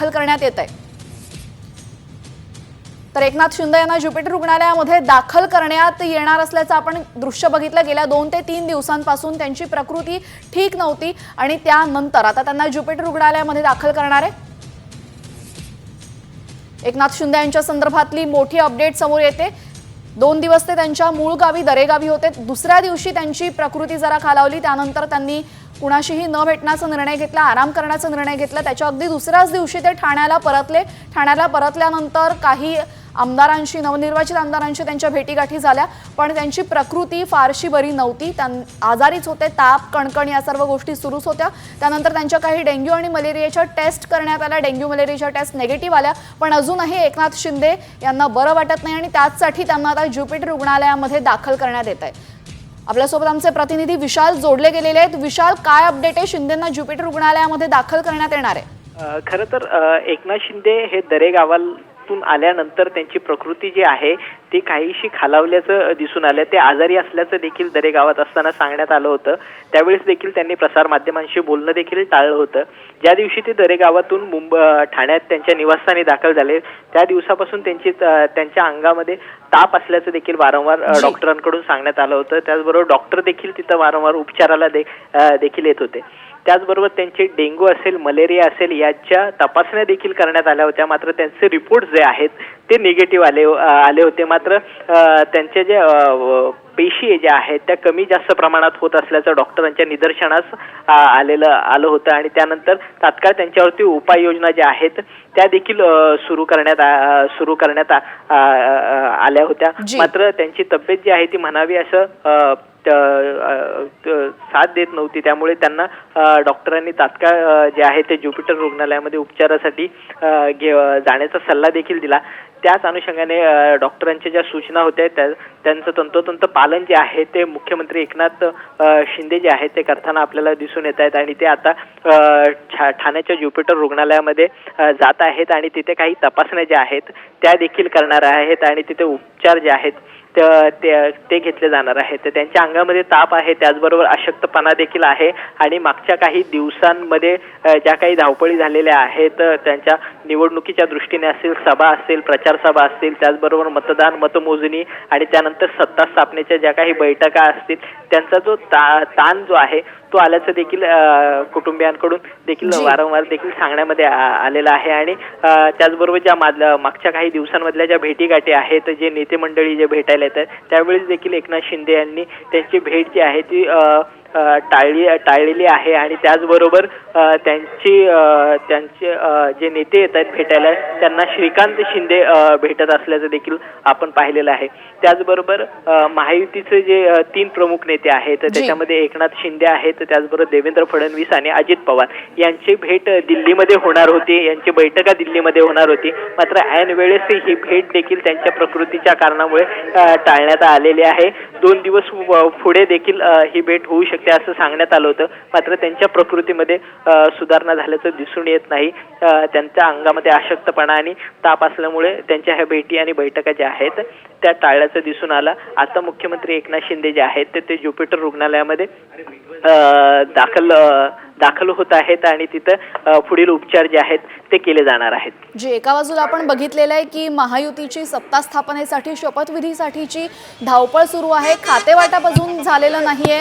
दाखल करण्यात येत आहे। तर एकनाथ शिंदे यांना ज्युपिटर रुग्णालयामध्ये दाखल करण्यात येणार असल्याचं आपण दृश्य बघितलं। गेल्या 2 ते 3 दिवसांपासून त्यांची प्रकृती ठीक नव्हती आणि त्यानंतर आता त्यांना ज्युपिटर रुग्णालयामध्ये दाखल करणार आहे। एकनाथ शिंदे यांच्या संदर्भातली मोठी अपडेट समोर येते। 2 दिवस ते त्यांच्या मूळ गावी दरेगावी होते। दुसऱ्या दिवशी त्यांची प्रकृती जरा खालावली, त्यानंतर त्यांनी कुणाशीही न भेटण्याचा निर्णय घेतला, आराम करण्याचा निर्णय घेतला। त्याच्या अगदी दुसऱ्याच दिवशी ते ठाण्याला परतले। ठाण्याला परतल्यानंतर काही आमदारांशी, नवनिर्वाचित आमदारांशी त्यांच्या भेटीगाठी झाल्या, पण त्यांची प्रकृती फारशी बरी नव्हती। आजारीच होते, ताप, कणकण या सर्व गोष्टी सुरूच होत्या। त्यानंतर त्यांच्या काही डेंग्यू आणि मलेरियाच्या टेस्ट करण्यात आल्या। डेंग्यू मलेरियाच्या टेस्ट निगेटिव्ह आल्या, पण अजूनही एकनाथ शिंदे यांना बरं वाटत नाही आणि त्यासाठी त्यांना आता ज्युपिटर रुग्णालयामध्ये दाखल करण्यात येत आहे। आपल्यासोबत आमचे प्रतिनिधी विशाल जोडले गेलेले आहेत। विशाल, काय अपडेट आहे? शिंदेंना ज्युपिटर रुग्णालयामध्ये दाखल करण्यात येणार आहे? खरं तर एकनाथ शिंदे हे दरेगावातून आल्यानंतर त्यांची प्रकृती जी आहे ती काहीशी खालावल्याचं दिसून आलं। ते आजारी असल्याचं देखील दरेगावात असताना सांगण्यात आलं होतं। त्यावेळेस देखील त्यांनी प्रसार माध्यमांशी बोलणं देखील टाळलं होतं। ज्या दिवशी ते दरेगावातून ठाण्यात त्यांच्या निवासस्थानी दाखल झाले त्या दिवसापासून त्यांच्या अंगामध्ये ताप असल्याचं देखील वारंवार डॉक्टरांकडून सांगण्यात आलं होतं। त्याचबरोबर डॉक्टर देखील तिथं वारंवार उपचाराला देखील येत होते। त्याचबरोबर त्यांचे डेंग्यू असेल, मलेरिया असेल याच्या तपासण्या देखील करण्यात आल्या होत्या, मात्र त्यांचे रिपोर्ट जे आहेत ते निगेटिव्ह आले होते। मात्र त्यांचे जे पेशी ज्या आहेत त्या कमी जास्त प्रमाणात होत असल्याचं डॉक्टरांच्या निदर्शनास आलं होतं आणि त्यानंतर तात्काळ त्यांच्यावरती उपाययोजना ज्या आहेत त्या देखील सुरू करण्यात आल्या होत्या। मात्र त्यांची तब्येत जी आहे ती म्हणावी असं साथ देत नव्हती, त्यामुळे त्यांना डॉक्टरांनी तात्काळ जे आहे ते ज्युपिटर रुग्णालयामध्ये उपचारासाठी जाण्याचा सल्ला देखील दिला। त्याच अनुषंगाने डॉक्टरांच्या ज्या सूचना होत्या त्यांचं तंतोतंत पालन जे आहे ते मुख्यमंत्री एकनाथ शिंदे जे आहेत ते करताना आपल्याला दिसून येत आहेत आणि ते आता ठाण्याच्या ज्युपिटर रुग्णालयामध्ये जात आहेत आणि तिथे काही तपासण्या ज्या आहेत त्या देखील करणार आहेत आणि तिथे उपचार जे आहेत ते घेतले जाणार आहेत। त्यांच्या अंगामध्ये ताप आहे, त्याचबरोबर अशक्तपणा देखील आहे आणि मागच्या काही दिवसांमध्ये ज्या काही धावपळी झालेल्या आहेत त्यांच्या निवडणुकीच्या दृष्टीने असेल, सभा असेल, प्रचार सभा असतील, त्याचबरोबर मतदान, मतमोजणी आणि त्यानंतर सत्ता स्थापनेच्या ज्या काही बैठका असतील त्यांचा जो ताण जो आहे तो आल्याचं देखील कुटुंबियांकडून देखील वारंवार देखील सांगण्यामध्ये आलेला आहे। आणि त्याचबरोबर ज्या मागच्या काही दिवसांमधल्या ज्या भेटीगाठी आहेत, जे नेते मंडळी जे भेटायला येतात त्यावेळेस देखील एकनाथ शिंदे यांनी त्यांची भेट जी आहे ती टाळलेली आहे आणि त्याचबरोबर त्यांचे जे नेते येत आहेत भेटायला त्यांना श्रीकांत शिंदे भेटत असल्याचं देखील आपण पाहिलेलं आहे। त्याचबरोबर महायुतीचे जे 3 प्रमुख नेते आहेत त्याच्यामध्ये एकनाथ शिंदे आहेत, त्याचबरोबर देवेंद्र फडणवीस आणि अजित पवार यांची भेट दिल्लीमध्ये होणार होती, यांची बैठका दिल्लीमध्ये होणार होती। मात्र ऐन वेळेस ही भेट देखील त्यांच्या प्रकृतीच्या कारणामुळे टाळण्यात आलेली आहे। 2 दिवस पुढे देखील ही भेट होऊ शकते असं सांगण्यात आलं होतं, मात्र त्यांच्या प्रकृतीमध्ये सुधारणा झाल्याचं दिसून येत नाही। त्यांच्या अंगामध्ये अशक्तपणा आणि ताप असल्यामुळे त्यांच्या ह्या भेटी आणि बैठका ज्या आहेत त्या टाळल्याचं दिसून आलं। आता मुख्यमंत्री एकनाथ शिंदे जे आहेत ते ज्युपिटर रुग्णालयामध्ये दाखल होत आहेत आणि तिथं पुढील उपचार जे आहेत ते केले जाणार आहेत। जी, एका बाजूला आपण बघितलेलं आहे की महायुतीची सत्ता स्थापनेसाठी शपथविधीसाठीची धावपळ सुरू आहे, खातेवाटप अजून झालेलं नाहीये।